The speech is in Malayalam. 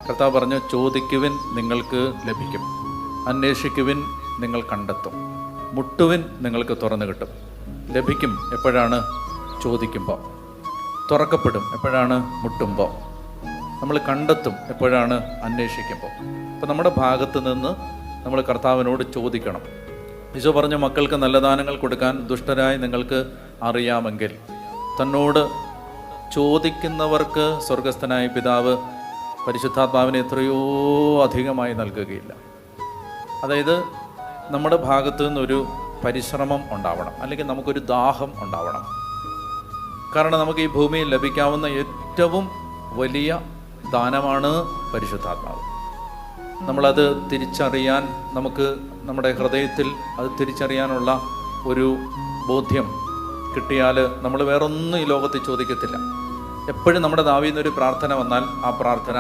കർത്താവ് പറഞ്ഞു, ചോദിക്കുവിൻ നിങ്ങൾക്ക് ലഭിക്കും, അന്വേഷിക്കുവിൻ നിങ്ങൾ കണ്ടെത്തും, മുട്ടുവിൻ നിങ്ങൾക്ക് തുറന്നു കിട്ടും. ലഭിക്കും എപ്പോഴാണ്? ചോദിക്കുമ്പോൾ. തുറക്കപ്പെടും എപ്പോഴാണ്? മുട്ടുമ്പോൾ. നമ്മൾ കണ്ടെത്തും എപ്പോഴാണ്? അന്വേഷിക്കുമ്പോൾ. അപ്പോൾ നമ്മുടെ ഭാഗത്ത് നിന്ന് നമ്മൾ കർത്താവിനോട് ചോദിക്കണം. ഈശോ പറഞ്ഞു, മക്കൾക്ക് നല്ല ദാനങ്ങൾ കൊടുക്കാൻ ദുഷ്ടരായി നിങ്ങൾക്ക് അറിയാമെങ്കിൽ തന്നോട് ചോദിക്കുന്നവർക്ക് സ്വർഗസ്ഥനായ പിതാവ് പരിശുദ്ധാത്മാവിനെ എത്രയോ അധികമായി നൽകുകയില്ല. അതായത് നമ്മുടെ ഭാഗത്തു നിന്നൊരു പരിശ്രമം ഉണ്ടാവണം, അല്ലെങ്കിൽ നമുക്കൊരു ദാഹം ഉണ്ടാവണം. കാരണം നമുക്ക് ഈ ഭൂമിയിൽ ലഭിക്കാവുന്ന ഏറ്റവും വലിയ ദാനമാണ് പരിശുദ്ധാത്മാവ്. നമ്മളത് തിരിച്ചറിയാൻ, നമുക്ക് നമ്മുടെ ഹൃദയത്തിൽ അത് തിരിച്ചറിയാനുള്ള ഒരു ബോധ്യം കിട്ടിയാൽ നമ്മൾ വേറൊന്നും ഈ ലോകത്തിൽ ചോദിക്കത്തില്ല. എപ്പോഴും നമ്മുടെ നാവിൽ നിന്നൊരു പ്രാർത്ഥന വന്നാൽ ആ പ്രാർത്ഥന